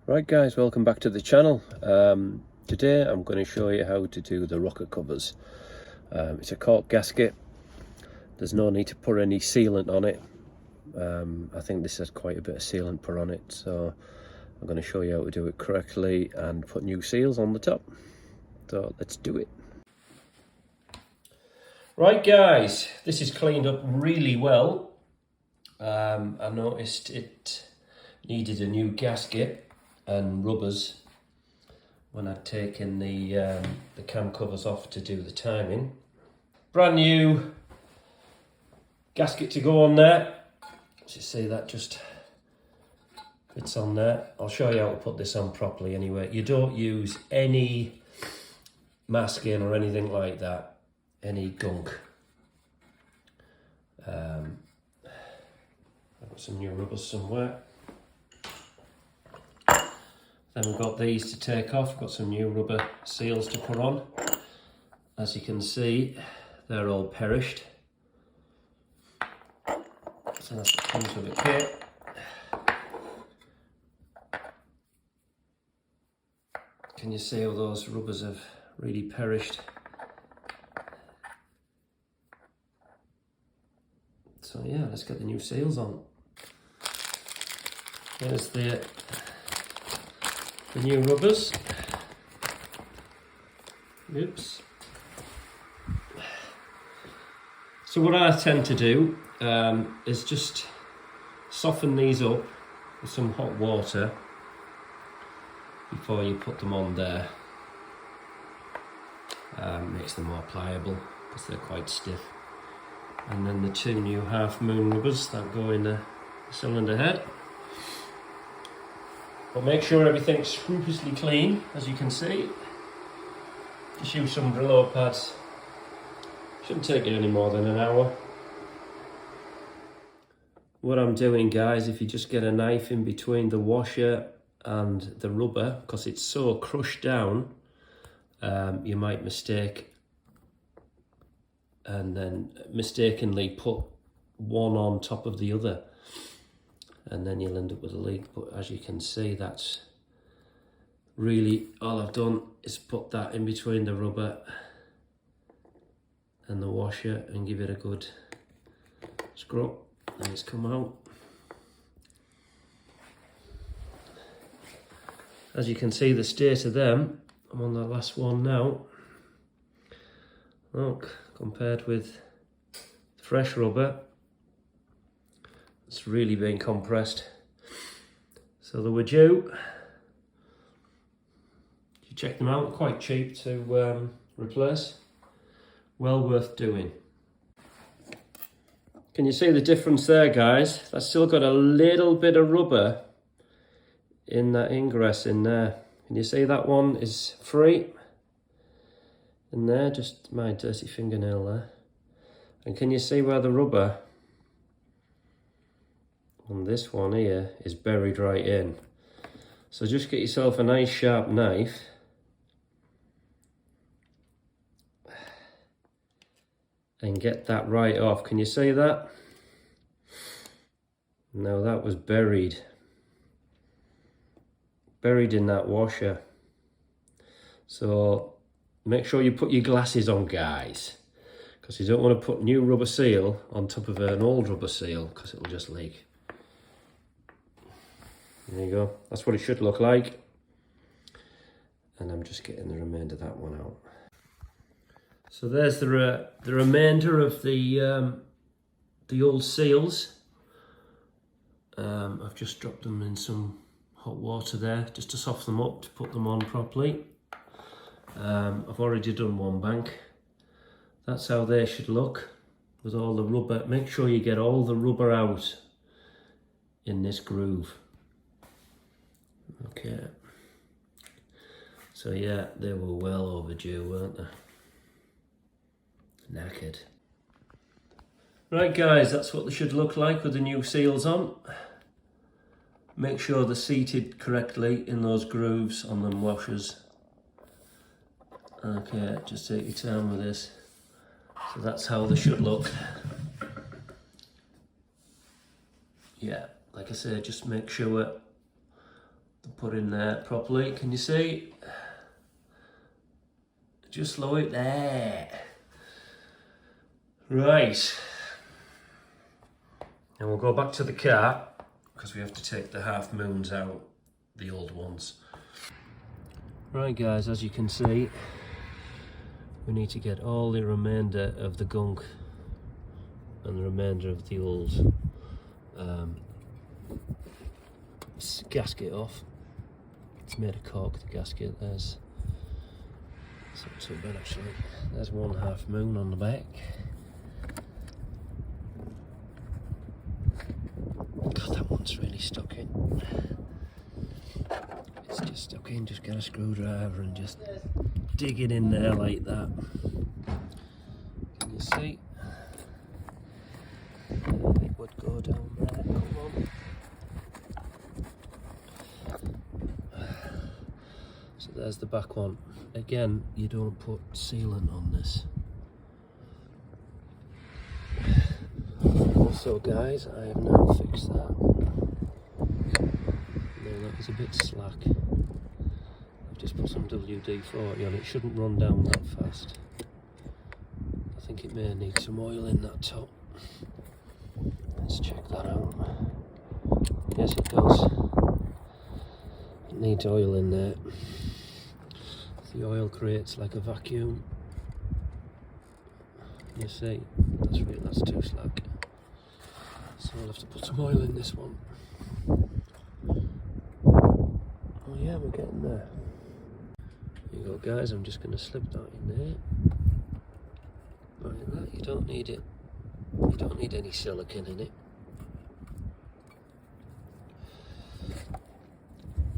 Right guys, welcome back to the channel. Today I'm going to show you how to do the rocker covers. It's a cork gasket. There's no need to put any sealant on it. I think this has quite a bit of sealant put on it, so I'm going to show you how to do it correctly and put new seals on the top. So let's do it. Right guys, this is cleaned up really well. I noticed it needed a new gasket and rubbers when I'd taken the cam covers off to do the timing. Brand new gasket to go on there. As you see, that just fits on there. I'll show you how to put this on properly anyway. You don't use any masking or anything like that, any gunk. I've got some new rubbers somewhere. Then we've got these to take off. We've got some new rubber seals to put on. As you can see, they're all perished. So that's what comes with a kit. Can you see how those rubbers have really perished? So yeah, let's get the new seals on. There's the new rubbers. Oops. So what I tend to do is just soften these up with some hot water before you put them on there. Makes them more pliable because they're quite stiff. And then the two new half moon rubbers that go in the cylinder head. But make sure everything's scrupulously clean, as you can see. Just use some Brillo pads. Shouldn't take you any more than an hour. What I'm doing, guys, if you just get a knife in between the washer and the rubber, because it's so crushed down, you might mistake and then mistakenly put one on top of the other, and then you'll end up with a leak. But as you can see, that's really all I've done is put that in between the rubber and the washer and give it a good scrub, and it's come out. As you can see, the state of them, I'm on the last one now. Look, compared with fresh rubber, it's really been compressed. So they were due. You check them out, quite cheap to replace. Well worth doing. Can you see the difference there, guys? That's still got a little bit of rubber in that ingress in there. Can you see that one is free? In there, just my dirty fingernail there. And can you see where the rubber on this one here is buried right in? So just get yourself a nice sharp knife and get that right off. Can you see that? Now that was buried in that washer. So make sure you put your glasses on, guys, because you don't want to put new rubber seal on top of an old rubber seal, because it'll just leak. There you go. That's what it should look like. And I'm just getting the remainder of that one out. So there's the remainder of the old seals. I've just dropped them in some hot water there just to soften them up, to put them on properly. I've already done one bank. That's how they should look with all the rubber. Make sure you get all the rubber out in this groove. Okay. So yeah, they were well overdue, weren't they? Knackered. Right guys, that's what they should look like with the new seals on. Make sure they're seated correctly in those grooves on them washers. Okay, just take your time with this. So that's how they should look. Yeah, like I say, just make sure the put in there properly. Can you see? Just lower it there. Right. And we'll go back to the car because we have to take the half moons out, the old ones. Right guys, as you can see, we need to get all the remainder of the gunk and the remainder of the old gasket off. It's made of cork, the gasket. There's, it's not too bad actually. There's one half moon on the back. God, that one's really stuck in. It's just stuck in. Just get a screwdriver and just dig it in there like that. Can you see? It would go down there. Come on. So there's the back one. Again, you don't put sealant on this. Also guys, I have now fixed that. No, that was a bit slack. I've just put some WD-40 on. It shouldn't run down that fast. I think it may need some oil in that top. Let's check that out. Yes, it does. It needs oil in there. The oil creates like a vacuum. You see, that's too slack. So I'll have to put some oil in this one. Oh yeah, we're getting there. Here you go guys, I'm just going to slip that in there. Like that, you don't need it. You don't need any silicone in it.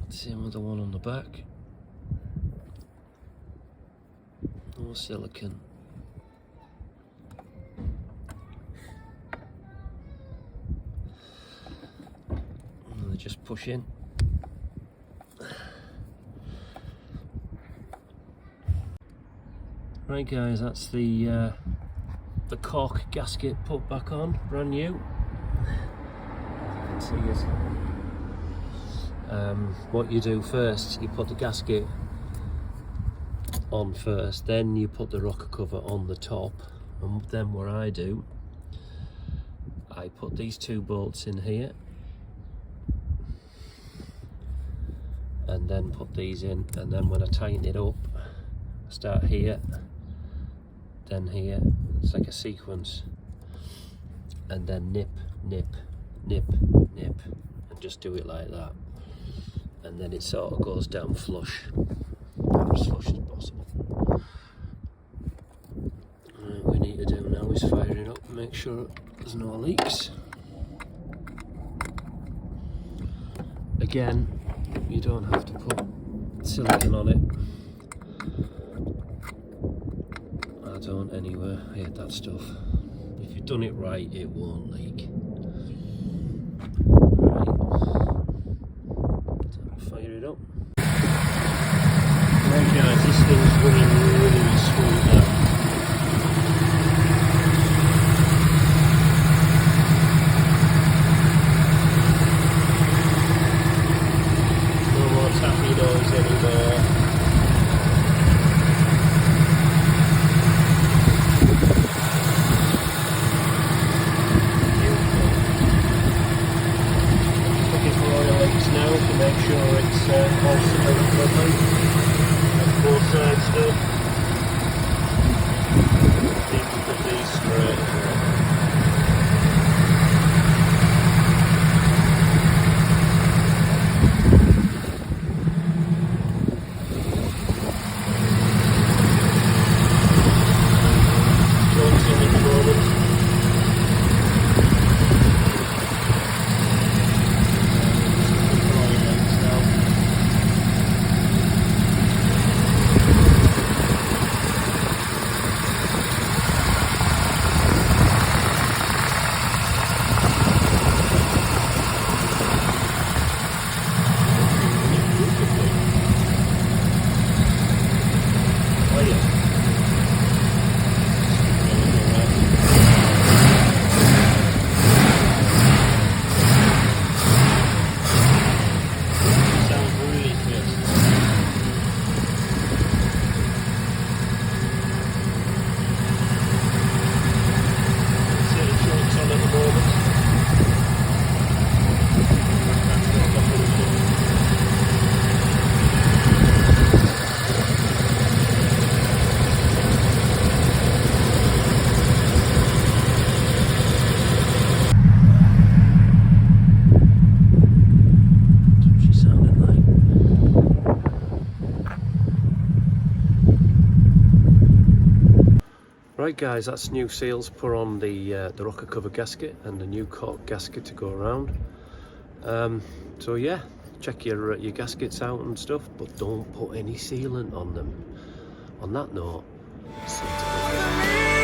Same with the one on the back. No silicone. And they just push in. Right guys, that's the cork gasket put back on, brand new. You can see it. What you do first, you put the gasket on first, then you put the rocker cover on the top, and then what I do, I put these two bolts in here and then put these in, and then when I tighten it up, I start here, then here. It's like a sequence, and then nip, nip, nip, nip, and just do it like that, and then it sort of goes down flush, as flush as possible. Right, what we need to do now is fire it up and make sure there's no leaks. Again, you don't have to put silicone on it. I don't anyway. I hate that stuff. If you've done it right, it won't leak. Right. So fire it up. Right guys, this thing's running really smooth now. No more tappy noise anymore. Now to make sure it's all sealed properly. Both sides done. Need to put these straight. Joints in at the moment. Right guys, that's new seals put on the rocker cover gasket and the new cork gasket to go around. So yeah, check your gaskets out and stuff, but don't put any sealant on them. On that note, see you tomorrow.